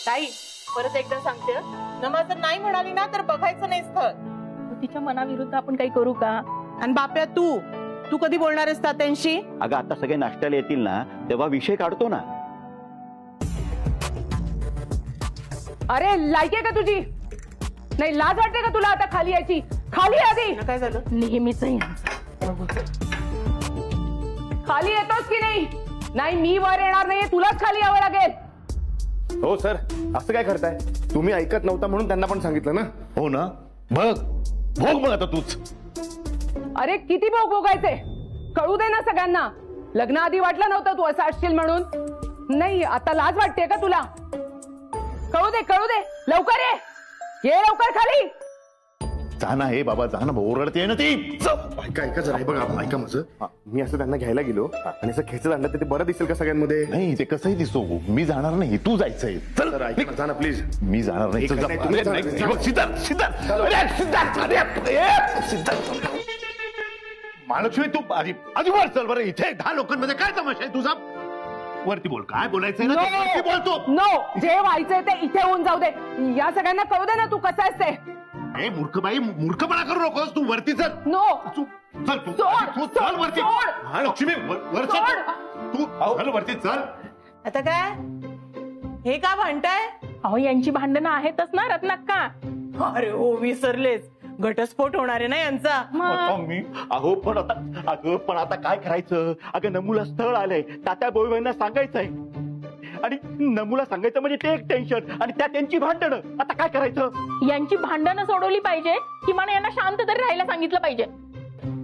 ताई परत एकदा सांगते, नमाज जर नाही म्हणाली ना तर बघायचं नाही स्थळ. तिच्या मनाविरुद्ध आपण काही करू का? आणि बाप्या तू कधी बोलणार आहेस तात्यांशी? अगं आता सगळे नाश्त्याला येतील ना तेव्हा विषय काढतो ना. अरे लायकी का तुझी? नाही लाज वाटते का तुला आता खाली यायची? खाली आधी. काय झालं? नेहमीच खाली येतोस की नाही? नाही मी वर येणार नाही, तुलाच खाली यावं लागेल. हो सर, असं काय करताय तुम्ही? ऐकत नव्हता म्हणून त्यांना पण सांगितलं ना. हो ना, बघ भोग बघ आता तूच. अरे किती भोग भोगायचे? कळू दे ना सगळ्यांना. लग्न आधी वाटलं नव्हतं तू असं असशील म्हणून. नाही आता लाज वाटते का तुला? कळू दे लवकर ये लवकर खाली. जा ना हे बाबा, जा ना, ओरडते ना ती. ऐका जरा, बघा ऐका माझं. मी असं त्यांना घ्यायला गेलो आणि असं खेचत आणलं तर ते बरं दिसेल का सगळ्यांमध्ये? नाही ते कसंही दिसतो. मी जाणार नाही, तू जायचंय. चल ऐका जा ना प्लीज. मी जाणार नाही. चल महालक्ष्मी तू आधी वर चल बरं. इथे 10 लोकांमध्ये काय तमाशा आहे तुझा? वरती बोल, काय बोलायचंय ना वरती बोलतो. नो, जे व्हायचंय ते इथे होऊन जाऊ दे. या सगळ्यांना कळू दे ना तू कसं असते. ए मूर्खबाई, मूर्खपणा करू नकोस. तू वरती चल. नो चल तू चल वरती. महालक्ष्मी वर चल. तू चल वरती चल. आता काय हे का भांडताय? अहो यांची भांडणं आहेतच ना रत्नाक्का. अरे हो विसरलेच, घटस्फोट होणार आहे ना यांचा. मी पण आता काय करायचं? अगं नमुला स्थळ आलंय, तात्या बोईबाईंना सांगायचंय. आणि नमुला सांगायचं म्हणजे ते एक टेन्शन आणि त्या त्यांची भांडणं. आता काय करायचं? यांची भांडणं सोडवली पाहिजे, किमान यांना शांत तरी राहायला सांगितलं पाहिजे.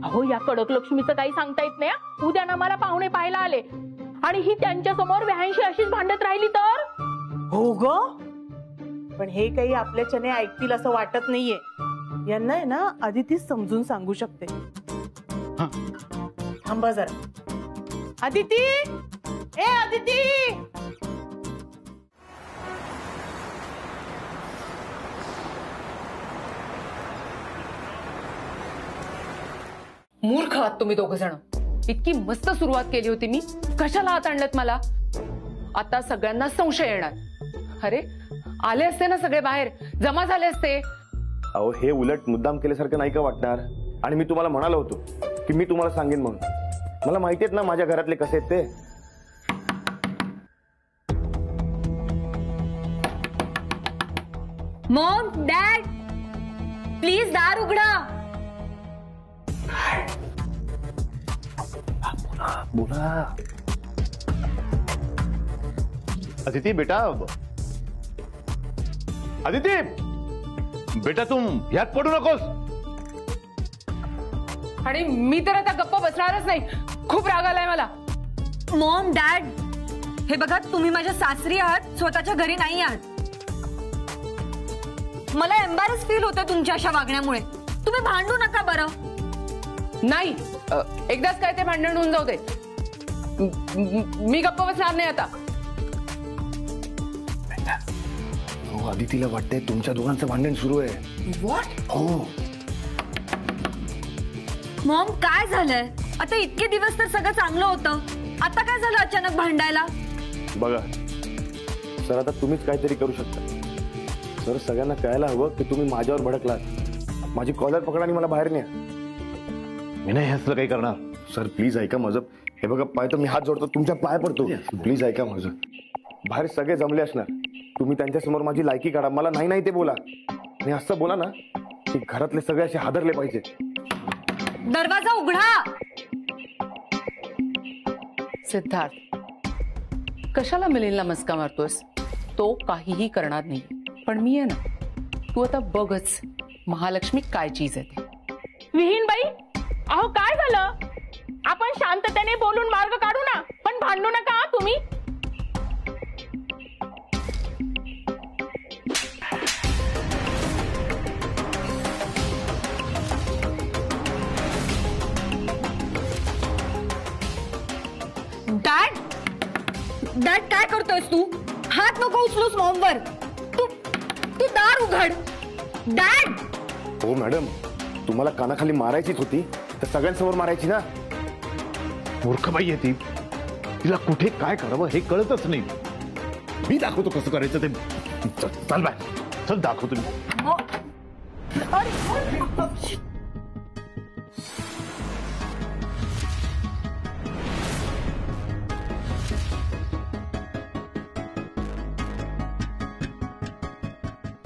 अहो या कडक लक्ष्मीचं काही सांगता येत नाही. उद्या ना मला पाहुणे पाहायला आले आणि ही त्यांच्या समोर 82 अशीच भांडत राहिली तर? हो ग, पण हे काही आपल्याच्याने ऐकतील असं वाटत नाहीये. यांना आहे ना आधी ती समजून सांगू शकते. थांबा जरा. अदिती, ए अदिती. मूर्ख आहात तुम्ही दोघ जण. इतकी मस्त सुरुवात केली होती मी, कशाला हात आणलत मला? आता सगळ्यांना संशय येणार. अरे आले असते ना सगळे बाहेर, जमा झाले असते. अहो हे उलट मुद्दाम केल्यासारखं नाही का वाटणार? आणि मी तुम्हाला म्हणालो होतो की मी तुम्हाला सांगेन म्हणून. मला माहिती आहेत ना माझ्या घरातले कसे आहेत ते. मॉम, डॅड, प्लीज दार उघडा. बोला. अदिती बेटा, अदिती बेटा, तुम यात पडू नकोस. आणि मी तर आता गप्प बसणारच नाही. खूप राग आलाय मला. मॉम, डॅड, हे बघा तुम्ही माझ्या सासरी आहात, स्वतःच्या घरी नाही आहात. मला एम्बॅरेस फील होतं तुमच्या अशा वागण्यामुळे. तुम्ही भांडू नका बरं. नाही, एकदाच काय ते भांडण होऊन जाऊ दे. मी गप्प बसणार नाही आता. हो अदितीला वाटतंय तुमच्या दोघांचं भांडण सुरू आहे. व्हॉट? हो मॉम, काय झालंय? आता इतके दिवस तर सगळं चांगलं होतं, आता काय झालं अचानक भांडायला? बघा सर, आता तुम्हीच काहीतरी करू शकता. सर सगळ्यांना कळायला हवं की तुम्ही माझ्यावर भडकलात. माझी कॉलर पकडा आणि मला बाहेर न्या. मी नाही असलं काही करणार. सर प्लीज ऐका माझं. हे बघा पाय तर मी हात जोडतो, तुमच्या पाय पडतो. प्लीज ऐका माझं. बाहेर सगळे जमले असणार, तुम्ही त्यांच्यासमोर माझी लायकी काढा. मला नाही ते बोला. आणि असं बोला ना की घरातले सगळे असे हादरले पाहिजे. दरवाजा उघडा. सिद्धार्थ, कशाला मिलिंदला मस्का मारतोस? तो काहीही करणार नाही. पण मी आहे ना, तू आता बघच महालक्ष्मी काय चीज आहे ते. विहीनबाई, अहो काय झालं? आपण शांततेने बोलून मार्ग काढू ना, पण भांडू नका तुम्ही. डॅड, डॅड काय करतोयस तू? हात नको उचलूस मॉमवर. तू दार उघड. डॅड. हो मॅडम, तुम्हाला कानाखाली मारायचीच होती तर सगळ्यांसमोर मारायची ना. मूर्खबाई आहे ती. तिला कुठे काय करावं हे कळतच नाही. मी दाखवतो कसं करायचं ते. चल बाय, चल दाखवतो मी.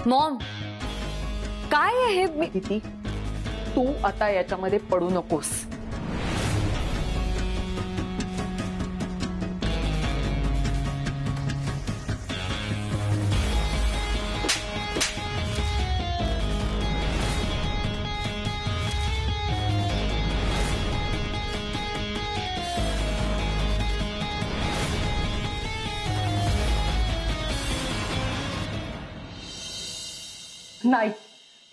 मॉम, काय आहे हे? अदिती, तू आता याच्यामध्ये पडू नकोस. नाही,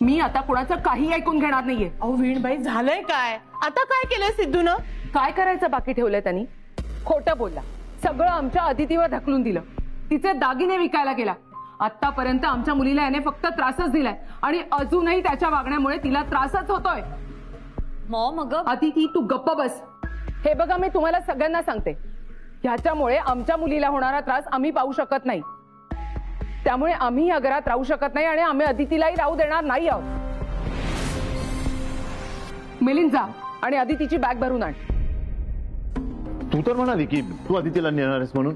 मी आता कोणाचं काही ऐकून घेणार नाहीये. अहो वीणबाई, झालंय काय? आता काय केलंय सिद्धूनं? काय करायचं बाकी ठेवलंय त्यांनी? खोटं बोलला, सगळं आमच्या अदितीवर ढकलून दिलं, तिचे दागिने विकायला गेला. आतापर्यंत आमच्या मुलीला याने फक्त त्रासच दिलाय आणि अजूनही त्याच्या वागण्यामुळे तिला त्रासच होतोय. मॉम, अगं अदिती, तू गप्प बस. हे बघा, मी तुम्हाला सगळ्यांना सांगते, ह्याच्यामुळे आमच्या मुलीला होणारा त्रास आम्ही पाहू शकत नाही. त्यामुळे आम्ही या घरात राहू शकत नाही आणि आम्ही अदितीलाही राहू देणार नाही आहोत. मिलिंद, जा आणि अदितीची बॅग भरून आण. तू तर म्हणाली की तू अदितीला नेणार आहेस म्हणून.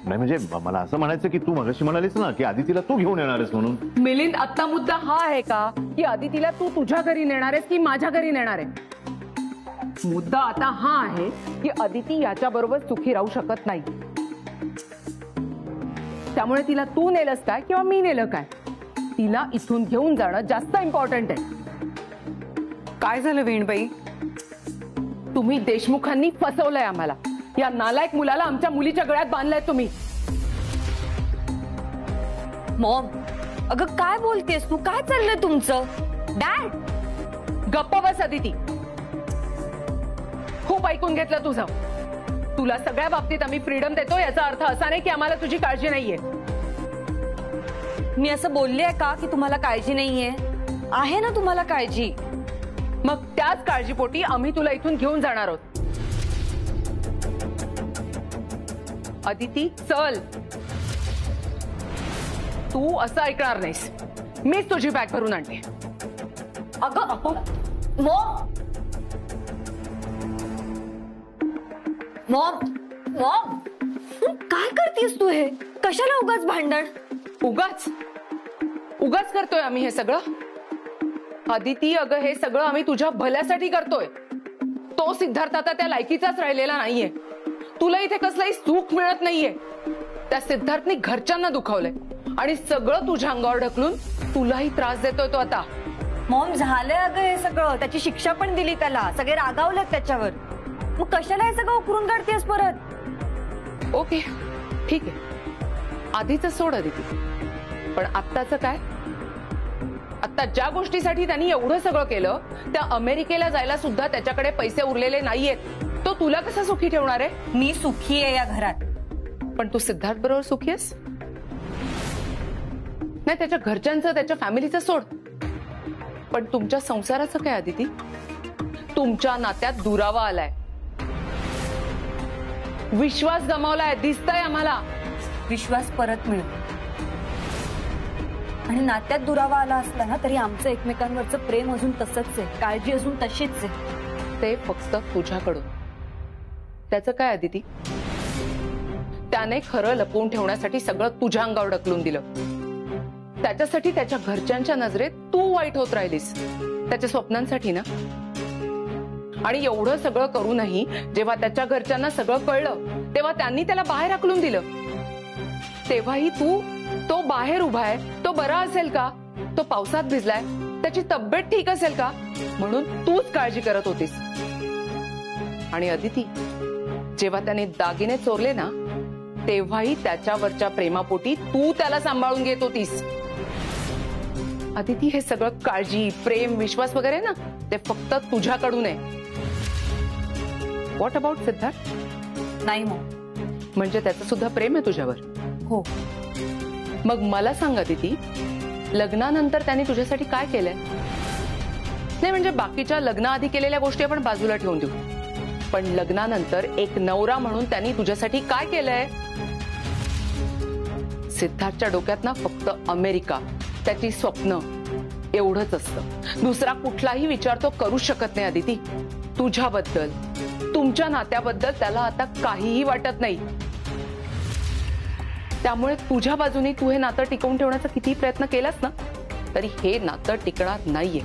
नाही म्हणजे मला असं म्हणायचं की तू मगाशी म्हणालीस ना की अदितीला तू घेऊन येणार आहेस म्हणून. मिलिंद, आत्ता मुद्दा हा आहे का की अदितीला तू तुझ्या घरी नेणार आहेस की माझ्या घरी नेणार आहे? मुद्दा आता हा आहे की अदिती याच्या बरोबर सुखी राहू शकत नाही. त्यामुळे तिला तू नेलंस काय किंवा मी नेलं काय, तिला इथून घेऊन जाणं जास्त इम्पॉर्टंट आहे. काय झालं वीणबाई? तुम्ही देशमुखांनी फसवलंय आम्हाला. या नालायक मुलाला आमच्या मुलीच्या गळ्यात बांधलंय तुम्ही. मॉम, अगं काय बोलतेस तू? काय चाललंय तुमचं? डॅड, गप्प बस अदिती. खूप ऐकून घेतलं तुझं. तुला सगळ्या बाबतीत आम्ही फ्रीडम देतो याचा अर्थ असा नाही की आम्हाला तुझी काळजी नाहीये. मी असं बोलले का की तुम्हाला काळजी नाहीये? आहे ना तुम्हाला काळजी. मग त्याच काळजीपोटी आम्ही तुला इथून घेऊन जाणार आहोत. अदिती, चल. तू असं ऐकणार नाहीस. मीच तुझी बॅग भरून आणते. अगं मॉम, मॉम, मॉम, काय करतेस तू? हे कशाला उगाच भांडण? उगाच उगाच करतोय आम्ही हे सगळं? अदिती, अगं हे सगळं आम्ही तुझ्या भल्यासाठी करतोय. तो सिद्धार्थ आता त्या लायकीचाच राहिलेला नाहीये. तुला इथे कसलंही सुख मिळत नाहीये. त्या सिद्धार्थने घरच्यांना दुखावलंय आणि सगळं तुझ्या अंगावर ढकलून तुलाही त्रास देतोय तो आता. मॉम, झालंय अगं हे सगळं. त्याची शिक्षा पण दिली त्याला. सगळे रागावलेत त्याच्यावर. तू कशाला हे सगळं उकरून काढतेस परत? ओके, ठीक आहे. आधीच सोड अदिती, पण आत्ताचं काय? आता ज्या गोष्टीसाठी त्यांनी एवढं सगळं केलं, त्या अमेरिकेला जायला सुद्धा त्याच्याकडे पैसे उरलेले नाहीयेत. तो तुला कसा सुखी ठेवणार आहे? मी सुखी आहे या घरात. पण तू सिद्धार्थ बरोबर सुखी आहेस? नाही, त्याच्या घरच्यांचं, त्याच्या फॅमिलीचं सोड, पण तुमच्या संसाराचं काय अदिती? तुमच्या नात्यात दुरावा आलाय, विश्वास गमावलाय, दिसतंय आम्हाला. विश्वास परत मिळेल आणि नात्यात दुरावा आला असला ना तरी आमचं एकमेकांवरचं प्रेम अजून तसंच आहे, काळजी अजून तशीच आहे. ते फक्त तुझ्याकडून. त्याचं काय अदिती? त्याने खरं लपवून ठेवण्यासाठी सगळं तुझ्या अंगावर ढकलून दिलं. त्याच्यासाठी त्याच्या घरच्यांच्या नजरेत तू वाईट होत राहिलीस, त्याच्या स्वप्नांसाठी ना. आणि एवढं सगळं करूनही जेव्हा त्याच्या घरच्यांना सगळं कळलं तेव्हा त्यांनी त्याला बाहेर हाकलून दिलं. तेव्हाही तो बाहेर उभा आहे, तो बरा असेल का? तो पावसात भिजलाय, त्याची तब्येत ठीक असेल का? म्हणून तूच काळजी करत होतीस. आणि अदिती, जेव्हा त्याने दागिने चोरले ना तेव्हाही त्याच्यावरच्या प्रेमापोटी तू त्याला सांभाळून घेत होतीस. अदिती, हे सगळं काळजी, प्रेम, विश्वास वगैरे ना ते फक्त तुझ्याकडून आहे. What about Siddharth? नाही मग. म्हणजे त्याचं सुद्धा प्रेम आहे तुझ्यावर? हो. मग मला सांग अदिती, लग्नानंतर त्याने तुझ्यासाठी काय केलंय? नाही म्हणजे बाकीच्या लग्नाआधी केलेल्या गोष्टी आपण बाजूला ठेवून देऊ, पण लग्नानंतर एक नवरा म्हणून त्यांनी तुझ्यासाठी काय केलंय? सिद्धार्थच्या डोक्यात ना फक्त अमेरिका, त्याची स्वप्न एवढंच असतं. दुसरा कुठलाही विचार तो करू शकत नाही. अदिती, तुझ्याबद्दल, तुमच्या नात्याबद्दल त्याला आता काहीही वाटत नाही. त्यामुळे तुझ्या बाजूने तू हे नातं टिकवून ठेवण्याचा कितीही प्रयत्न केलास ना, तरी हे नातं टिकणार नाहीये.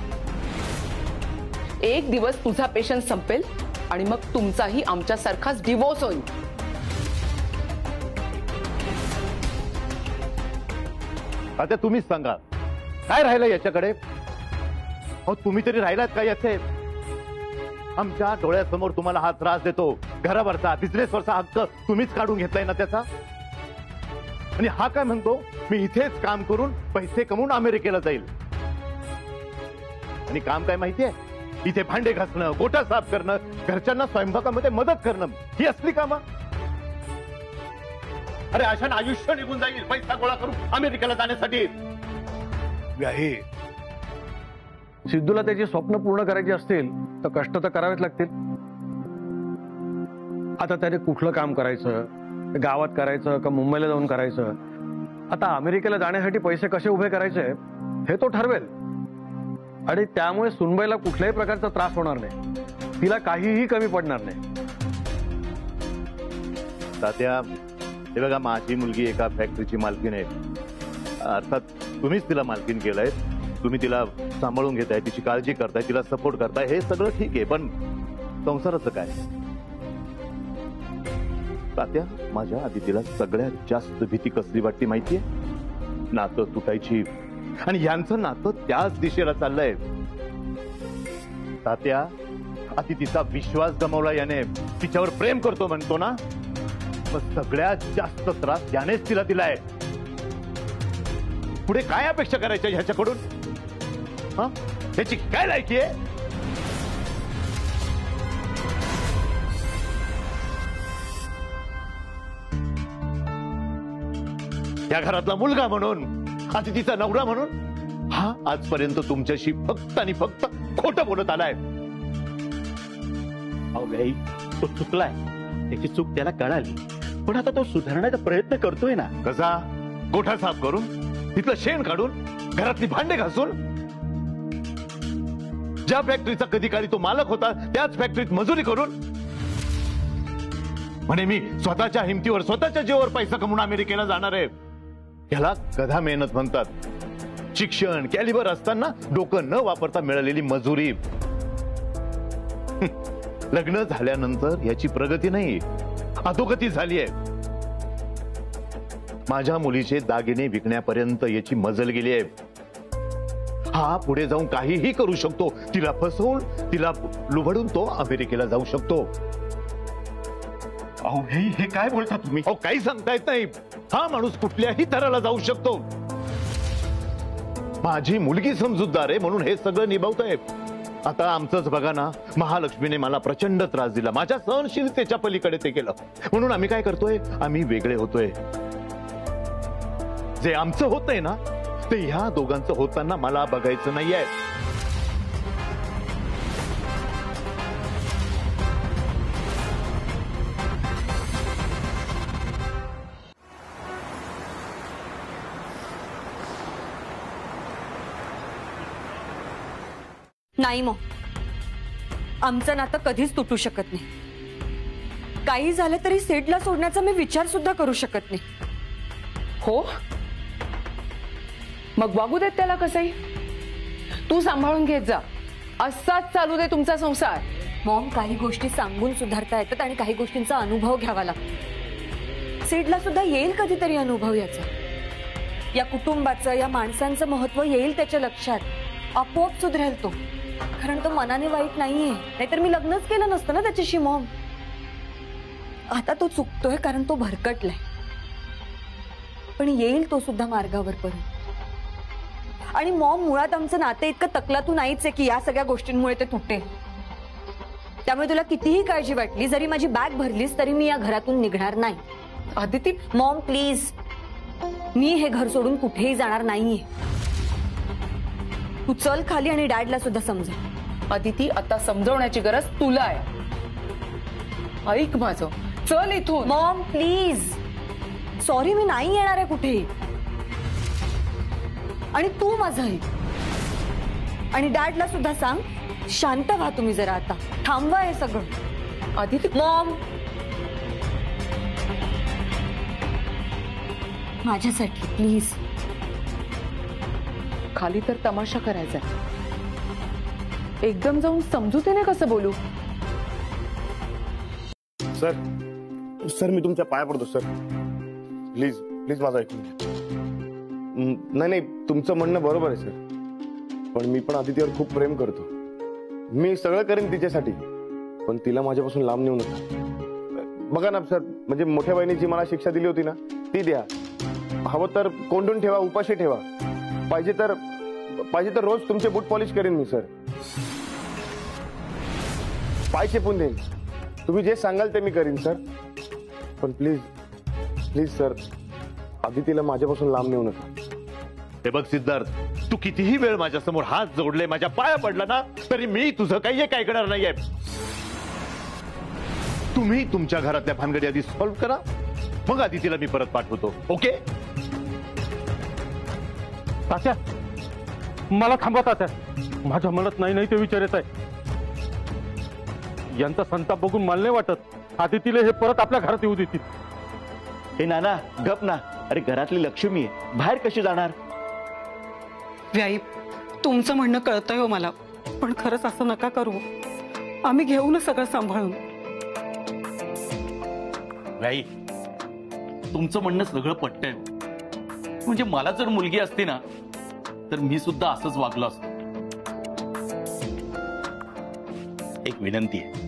एक दिवस तुझा पेशन्स संपेल आणि मग तुमचाही आमच्यासारखाच डिवोर्स होईल. आता तुम्हीच सांगा, काय राहिलं याच्याकडे? अहो, तुम्ही तरी राहिलात का याचे? आमच्या डोळ्यासमोर तुम्हाला हा त्रास देतो. घरावरचा, बिझनेसवरचा हक्क तुम्हीच काढून घेतलाय ना त्याचा. आणि हा काय म्हणतो, मी इथेच काम करून पैसे कमवून अमेरिकेला जाईल. आणि काम काय माहितीये? इथे भांडे घासणं, गोठा साफ करणं, घरच्यांना स्वयंपाकामध्ये मदत करणं, ही असली कामं. अरे अशाने आयुष्य निघून जाईल पैसा गोळा करून अमेरिकेला जाण्यासाठी. आहे सिद्धूला त्याची स्वप्न पूर्ण करायची असतील तर कष्ट तर करावेच लागतील. आता त्याने कुठलं काम करायचं, गावात करायचं का मुंबईला जाऊन करायचं, आता अमेरिकेला जाण्यासाठी पैसे कसे उभे करायचे हे तो ठरवेल. आणि त्यामुळे सुनबाईला कुठल्याही प्रकारचा त्रास होणार नाही, तिला काहीही कमी पडणार नाही. तात्या, हे बघा, माझी मुलगी एका फॅक्टरीची मालकीण आहे. अर्थात तुम्हीच तिला मालकीण केलंय, तुम्ही तिला सांभाळून घेताय, तिची काळजी करताय, तिला सपोर्ट करताय, हे सगळं ठीक आहे. पण संसाराचं काय? तात्या, माझ्या आदितीला सगळ्यात जास्त भीती कसली वाटते माहितीये? नातं तुटायची. आणि यांचं नातं त्याच दिशेला चाललंय. तात्या, आदितीचा विश्वास गमावला याने, तिच्यावर प्रेम करतो म्हणतो ना, मग सगळ्यात जास्त त्रास यानेच तिला दिलाय. पुढे काय अपेक्षा करायच्या ह्याच्याकडून? हा, त्याची काय लायकी आहे? या घरातला मुलगा म्हणून, आदितीचा नवरा म्हणून हा आजपर्यंत तुमच्याशी फक्त आणि फक्त खोटं बोलत आलाय. अहो गाई, तो चुकलाय, त्याची चूक त्याला कळाली, पण आता तो सुधारण्याचा प्रयत्न करतोय ना. कसा? गोठा साफ करून, तिथलं शेण काढून, घरातली भांडे घासून. ज्या फॅक्टरीचा कधी काळी तो मालक होता त्याच फॅक्टरीत मजुरी करून. म्हणे मी स्वतःच्या हिमतीवर, स्वतःच्या जीवावर पैसा कमवून अमेरिकेला जाणार आहे. याला गधा मेहनत म्हणतात. शिक्षण, कॅलिबर असताना डोकं न वापरता मिळालेली मजुरी. लग्न झाल्यानंतर याची प्रगती नाही, अधोगती झाली आहे. माझ्या मुलीचे दागिने विकण्यापर्यंत याची मजल गेली आहे. हा पुढे जाऊन काहीही करू शकतो. तिला फसवून, तिला लुबडून तो अमेरिकेला जाऊ शकतो. अहो हे काय बोलता तुम्ही? अहो, काही सांगता येत नाही. हा माणूस कुठल्याही थराला जाऊ शकतो. माझी मुलगी समजूतदार आहे म्हणून हे सगळं निभावतोय. आता आमचंच बघा ना, महालक्ष्मीने मला प्रचंड त्रास दिला, माझ्या सहनशीलतेच्या पलीकडे ते केलं. म्हणून आम्ही काय करतोय, आम्ही वेगळे होतोय. जे आमचं होतंय ना, ते ह्या दोघांचं होताना मला बघायचं नाहीये. नाही मग, आमचं नातं कधीच तुटू शकत नाही. काही झालं तरी सेटला सोडण्याचा मी विचार सुद्धा करू शकत नाही. हो, मग वागू देत त्याला कसंही. तू सांभाळून घेत जा, असाच चालू दे तुमचा संसार. मॉम, काही गोष्टी सांगून सुधारता येतात आणि काही गोष्टींचा अनुभव घ्यावा लागतो. सेटला सुद्धा येईल कधीतरी अनुभव याचा. या कुटुंबाचं, या माणसांचं महत्व येईल त्याच्या लक्षात. आपोआप सुधरेल तो, कारण तो मनाने वाईट नाहीये. नाहीतर मी लग्नच केलं नसतं ना त्याच्याशी. मॉम, आता तो चुकतोय कारण तो भरकटलाय, पण येईल तो सुद्धा मार्गावर परत. आणि मॉम, मुळात आमचं नातं इतकं तकलातू नाहीच आहे की या सगळ्या गोष्टींमुळे ते तुटेल. त्यामुळे तुला कितीही काळजी वाटली, जरी माझी बॅग भरलीस तरी मी या घरातून निघणार नाही. अदिती, मॉम प्लीज, मी हे घर सोडून कुठेही जाणार नाहीये. तू चल खाली आणि डॅडला सुद्धा समजव. अदिती, आता समजवण्याची गरज तुला आहे. ऐक माझं, चल इथून. मॉम प्लीज, सॉरी, मी नाही येणार आहे कुठेही. आणि तू माझं ऐक. आणि डॅडला सुद्धा सांग, शांत व्हा तुम्ही जरा आता, थांबवा हे सगळं. अदिती मॉम, माझ्यासाठी प्लीज. खाली तर तमाशा करायचा, एकदम जाऊन समजूतीने कसं बोलू? सर मी तुमच्या पाया पडतो सर, प्लीज प्लीज माझं ऐकून घ्या. नाही तुमचं म्हणणं बरोबर आहे सर, पण मी पण अदितीवर खूप प्रेम करतो. मी सगळं करेन तिच्यासाठी, पण तिला माझ्यापासून लांब नेऊ नका. बघा ना सर, म्हणजे मोठ्या बहिणीची मला शिक्षा दिली होती ना, ती द्या. हवं तर कोंडून ठेवा, उपाशी ठेवा. पाहिजे तर रोज तुमचे बूट पॉलिश करेन मी सर. पाय चेपून देईन. तुम्ही जे सांगाल ते मी करीन सर, पण प्लीज प्लीज सर, अदितीला माझ्यापासून लांब नेऊ नका. हे बघ सिद्धार्थ, तू कितीही वेळ माझ्या समोर हात जोडले, माझ्या पाया पडला ना, तरी मी तुझं काही एक ऐकणार नाहीये. तुम्ही तुमच्या घरातल्या भानगडी आधी सॉल्व्ह करा, मग अदितीला मी परत पाठवतो. ओके? तात्या, मला थांबा तात्या. माझ्या मनात नाही ते विचार येत आहे. यांचा संताप बघून मला नाही वाटत आदितीला हे परत आपल्या घरात येऊ देतील. हे नाना गप ना. अरे घरातली लक्ष्मी आहे, बाहेर कशी जाणार? व्याई, तुमचं म्हणणं कळतंय हो मला, पण खरंच असं नका करू. आम्ही घेऊ ना सगळं सांभाळून. व्याई, तुमचं म्हणणं सगळं पटतंय. म्हणजे मला जर मुलगी असती ना, तर मी सुद्धा असंच वागलो असतो. एक विनंती आहे,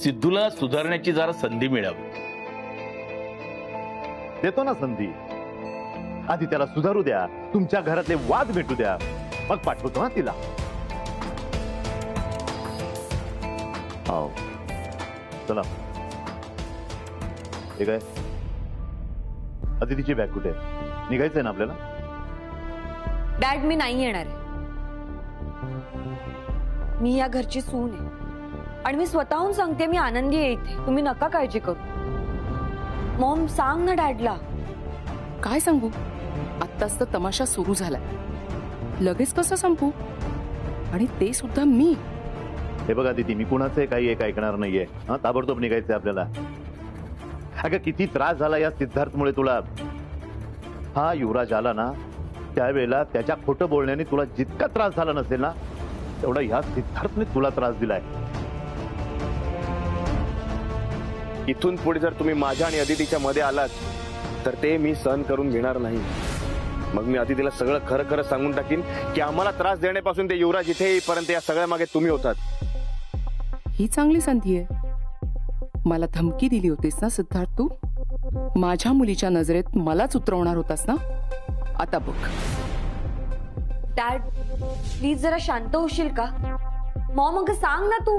सिद्धूला सुधारण्याची जरा संधी मिळावी. देतो ना संधी. आधी त्याला सुधारू द्या, तुमच्या घरातले वाद मिटू द्या, मग पाठवतो ना तिला. हो चला. हे काय, अदितीची बॅग कुठे आहे? निघायचंय ना आपल्याला? डॅड, मी नाही येणार आहे. मी या घरची सून आहे आणि मी स्वतःहून सांगते, मी आनंदी आहे इथे. तुम्ही नका काळजी करू. मॉम, सांग ना डॅडला. काय सांगू? आत्ताच तर तमाशा सुरू झालाय, लगेच कसं संपू? आणि ते सुद्धा मी. हे बघा दिदी, मी कुणाचं काही एक ऐकणार नाहीये. हा, ताबडतोब निघायचंय आपल्याला. अगं किती त्रास झाला या सिद्धार्थमुळे तुला. हा युवराज आला ना, त्यावेळेला त्याच्या खोटं बोलण्याने तुला जितका त्रास झाला नसेल ना, तेवढा ह्या सिद्धार्थने तुला त्रास दिलाय. इथून पुढे जर तुम्ही माझ्या आणि अदितीच्या मध्ये आलात तर ते मी सहन करून घेणार नाही. मग मी अदितीला सगळं खरं खरं सांगून टाकीन की आम्हाला त्रास देण्यापासून ते युवराज इथे येईपर्यंत या सगळ्या मागे तुम्ही होतात. ही चांगली संधी आहे. मला धमकी दिली होतीस ना सिद्धार्थ, तू माझ्या मुलीच्या नजरेत मलाच उतरवणार होतास ना. आता बघ. डॅड, प्लीज जरा शांत होशील का? मॉम, अगं सांग ना तू.